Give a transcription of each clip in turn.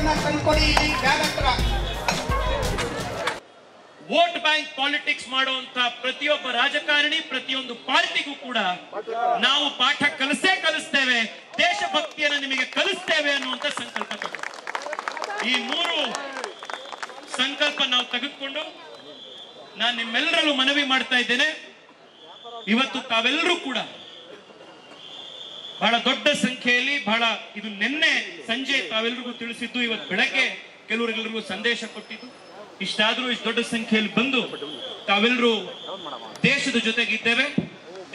ಅದನ್ನ ತಂದ್ಕೊಡಿ ಇಲ್ಲಿ ಬ್ಯಾಗ್ ಹತ್ರ. ವೋಟ್ ಬ್ಯಾಂಕ್ ಪಾಲಿಟಿಕ್ಸ್ ಮಾಡುವಂತ ಪ್ರತಿಯೊಬ್ಬ ರಾಜಕಾರಣಿ, ಪ್ರತಿಯೊಂದು ಪಾರ್ಟಿಗೂ ಕೂಡ ನಾವು ಪಾಠ ಕಲಿಸ್ತೇವೆ, ದೇಶಭಕ್ತಿಯನ್ನು ನಿಮಗೆ ಕಲಿಸ್ತೇವೆ ಅನ್ನುವಂತ ಸಂಕಲ್ಪ ತಗೊಂಡು ಈ 3 ಸಂಕಲ್ಪ ನಾವು ತೆಗೆದುಕೊಂಡು ನಾನು ನಿಮ್ಮೆಲ್ಲರಲ್ಲೂ ಮನವಿ ಮಾಡ್ತಾ ಇದ್ದೇನೆ. ಇವತ್ತು ತಾವೆಲ್ಲರೂ ಕೂಡ ಬಹಳ ದೊಡ್ಡ ಸಂಖ್ಯೆಯಲ್ಲಿ, ಇದು ನಿನ್ನೆ ಸಂಜೆ ತಾವೆಲ್ಲರಿಗೂ ತಿಳಿಸಿದ್ದು, ಇವತ್ತು ಬೆಳಗ್ಗೆ ಕೆಲವರಿಗೆಲ್ಲರಿಗೂ ಸಂದೇಶ ಕೊಟ್ಟಿದ್ದು. ಇಷ್ಟಾದ್ರೂ ಇಷ್ಟು ದೊಡ್ಡ ಸಂಖ್ಯೆಯಲ್ಲಿ ಬಂದು ತಾವೆಲ್ಲರೂ ದೇಶದ ಜೊತೆಗಿದ್ದೇವೆ,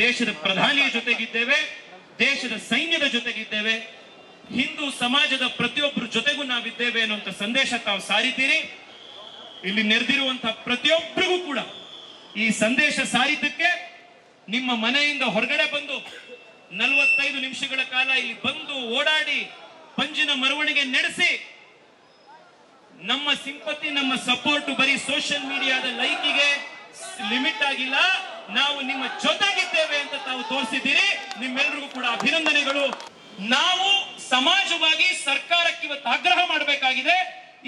ದೇಶದ ಪ್ರಧಾನಿಯ ಜೊತೆಗಿದ್ದೇವೆ, ದೇಶದ ಸೈನ್ಯದ ಜೊತೆಗಿದ್ದೇವೆ, ಹಿಂದೂ ಸಮಾಜದ ಪ್ರತಿಯೊಬ್ಬರ ಜೊತೆಗೂ ನಾವಿದ್ದೇವೆ ಅನ್ನುವಂಥ ಸಂದೇಶ ತಾವು ಸಾರಿದ್ದೀರಿ. ಇಲ್ಲಿ ನೆರೆದಿರುವಂತಹ ಪ್ರತಿಯೊಬ್ಬರಿಗೂ ಕೂಡ ಈ ಸಂದೇಶ ಸಾರಿದ್ದಕ್ಕೆ ನಿಮ್ಮ ಮನೆಯಿಂದ ಹೊರಗಡೆ ಬಂದು 45 ನಿಮಿಷಗಳ ಕಾಲ ಇಲ್ಲಿ ಬಂದು ಓಡಾಡಿ ಪಂಜಿನ ಮೆರವಣಿಗೆ ನಡೆಸಿ ನಮ್ಮ ಸಿಂಪತಿ, ನಮ್ಮ ಸಪೋರ್ಟ್ ಬರೀ ಸೋಷಿಯಲ್ ಮೀಡಿಯಾದ ಲೈಕಿಗೆ ಲಿಮಿಟ್ ಆಗಿಲ್ಲ, ನಾವು ನಿಮ್ಮ ಜೊತೆಗಿದ್ದೇವೆ ಅಂತ ತಾವು ತೋರಿಸಿದ್ದೀರಿ. ನಿಮ್ಮೆಲ್ಲರಿಗೂ ಕೂಡ ಅಭಿನಂದನೆಗಳು. ನಾವು ಸಮಾಜವಾಗಿ ಸರ್ಕಾರಕ್ಕೆ ಇವತ್ತು ಆಗ್ರಹ ಮಾಡಬೇಕಾಗಿದೆ,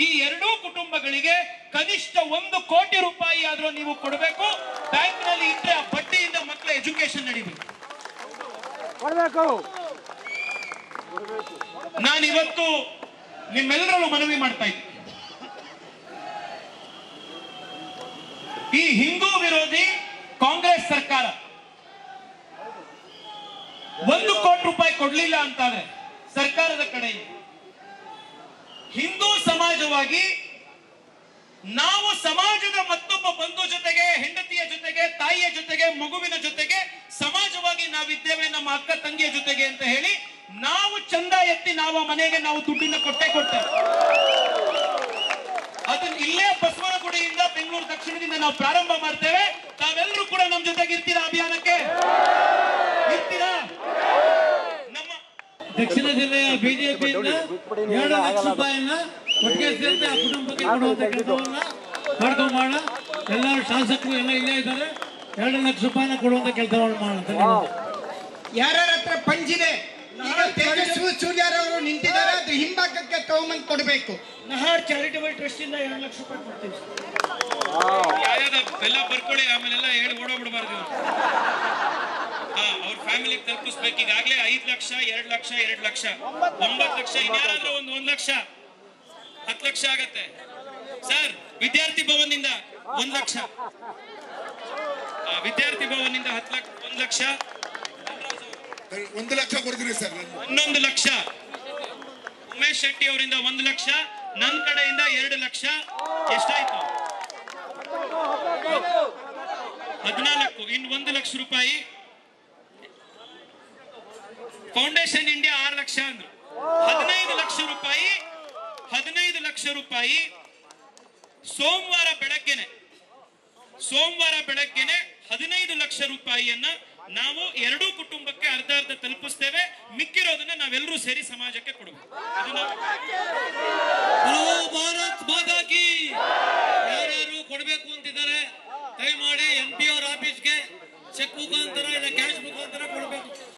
ಈ 2 ಕುಟುಂಬಗಳಿಗೆ ಕನಿಷ್ಠ 1 ಕೋಟಿ ರೂಪಾಯಿ ಆದ್ರೂ ನೀವು ಕೊಡಬೇಕು. ಬ್ಯಾಂಕ್ ನಲ್ಲಿ ಇಟ್ಟರೆ ಆ ಬಡ್ಡಿಯಿಂದ ಮಕ್ಕಳ ಎಜುಕೇಶನ್ ನಡೀಬೇಕು. ನಾನಿವತ್ತು ನಿಮ್ಮೆಲ್ಲರಲ್ಲೂ ಮನವಿ ಮಾಡ್ತಾ ಇದ್ದೀನಿ, ಈ ಹಿಂದೂ ವಿರೋಧಿ ಕಾಂಗ್ರೆಸ್ ಸರ್ಕಾರ 1 ಕೋಟಿ ರೂಪಾಯಿ ಕೊಡ್ಲಿಲ್ಲ ಅಂತಾದ್ರೆ ಸರ್ಕಾರದ ಕಡೆಯಿಂದ ಹಿಂದೂ ಸಮಾಜವಾಗಿ ನಾವು ಸಮಾಜದ ಮತ್ತೊಬ್ಬ ಬಂಧು ಜೊತೆಗೆ, ಹೆಂಡತಿಯ ಜೊತೆಗೆ, ತಾಯಿಯ ಜೊತೆಗೆ, ಮಗುವಿನ ಜೊತೆಗೆ ಸಮಾಜವಾಗಿ ನಾವಿದ್ದೇವೆ, ನಮ್ಮ ಅಕ್ಕ ತಂಗಿಯ ಜೊತೆಗೆ ಅಂತ ಹೇಳಿ ನಾವು ಚಂದ ಎತ್ತಿ ನಾವು ಮನೆಗೆ ನಾವು ದುಡ್ಡಿನ ಕೊಟ್ಟೆ. ಅದನ್ನ ಇಲ್ಲೇ ಬಸವನಗುಡಿಯಿಂದ ಬೆಂಗಳೂರು ದಕ್ಷಿಣದಿಂದ ನಾವು ಪ್ರಾರಂಭ ಮಾಡ್ತೇವೆ. ತಾವೆಲ್ಲರೂ ಕೂಡ ನಮ್ಮ ಜೊತೆಗೆ ಇರ್ತೀರಾ? ಅಭಿಯಾನಕ್ಕೆ ಇರ್ತೀರಾ? ನಮ್ಮ ದಕ್ಷಿಣ ಜಿಲ್ಲೆಯ ಬಿಜೆಪಿಯಿಂದ 2 ಲಕ್ಷ ರೂಪಾಯಿಯನ್ನ ಒಟ್ಟಿಗೆ ಸೇರಿಸಿ ಆ ಕುಟುಂಬಕ್ಕೆ ಕೊಡುವಂತ ಕೆಲಸವನ್ನ ಮಾಡ್ಕೊಂಬೋಣ. ಎಲ್ಲರೂ ಶಾಸಕರು ಎಲ್ಲ ಇಲ್ಲೇ ಇದ್ದಾರೆ. 2 ಲಕ್ಷ ರೂಪಾಯಿನ ಕೊಡುವಂತ ಕೆಲಸವನ್ನು ಮಾಡೋಣ. ಯಾರ್ಯಾರ ಹತ್ರ ಪಂಜಿದೆ, ಈಗ ತೇಜಸ್ವಿ ಸೂರ್ಯರವರು ನಿಂತಿದ್ದಾರೆ, ಅದು ಹಿಂಭಾಗಕ್ಕೆ ತಗೊಂಬಂದು ಕೊಡಬೇಕು. ನಹಾರ್ ಚಾರಿಟೇಬಲ್ ಟ್ರಸ್ಟ್ ಇಂದ 2 ಲಕ್ಷ ರೂಪಾಯಿ ಕೊಡ್ತೀವಿ. ಎಲ್ಲ ಬರ್ಕೊಳ್ಳಿ, ಆಮೇಲೆಲ್ಲ ಹೇಳಿ ಓಡೋಗ್ಬಿಡ್ಬಾರ್ದು. ಅವ್ರ ಫ್ಯಾಮಿಲಿಗೆ ತಲುಪಿಸ್ಬೇಕು. ಈಗಾಗಲೇ 5 ಲಕ್ಷ, 2 ಲಕ್ಷ, 2 ಲಕ್ಷ, 9 ಲಕ್ಷ, ಇನ್ಯಾರಾದ್ರೂ 1 ಲಕ್ಷ, 10 ಲಕ್ಷ ಆಗತ್ತೆ. ಸರ್, ವಿದ್ಯಾರ್ಥಿ ಭವನದಿಂದ 1 ಲಕ್ಷ, ವಿದ್ಯಾರ್ಥಿ ಭವನದಿಂದ 1 ಲಕ್ಷ, 1 ಲಕ್ಷ ಕೊಡ್ತೀನಿ ಸರ್. 11 ಲಕ್ಷ, ಉಮೇಶ್ ಶೆಟ್ಟಿ ಅವರಿಂದ 1 ಲಕ್ಷ, ನನ್ನ ಕಡೆಯಿಂದ 2 ಲಕ್ಷ. ಎಷ್ಟಾಯ್ತು? 14. ಇನ್ನು 1 ಲಕ್ಷ ರೂಪಾಯಿ ಫೌಂಡೇಶನ್ ಇಂಡಿಯಾ 6 ಲಕ್ಷ ಅಂದ್ರು. 15 ಲಕ್ಷ ರೂಪಾಯಿ, 15 ಲಕ್ಷ ರೂಪಾಯಿ ಸೋಮವಾರ ಬೆಳಗ್ಗೆನೆ 15 ಲಕ್ಷ ರೂಪಾಯಿಯನ್ನ ನಾವು 2 ಕುಟುಂಬಕ್ಕೆ ಅರ್ಧ ತಲುಪಿಸ್ತೇವೆ. ಮಿಕ್ಕಿರೋದನ್ನ ನಾವೆಲ್ಲರೂ ಸೇರಿ ಸಮಾಜಕ್ಕೆ ಕೊಡಬೇಕು. ಭಾರತ್ ಮಾತಾ ಕಿ. ಯಾರ್ಯಾರು ಕೊಡಬೇಕು ಅಂತಿದ್ದಾರೆ ದಯಮಾಡಿ MP ಅವ್ರ ಆಫೀಸ್ಗೆ ಚೆಕ್ ಮುಖಾಂತರ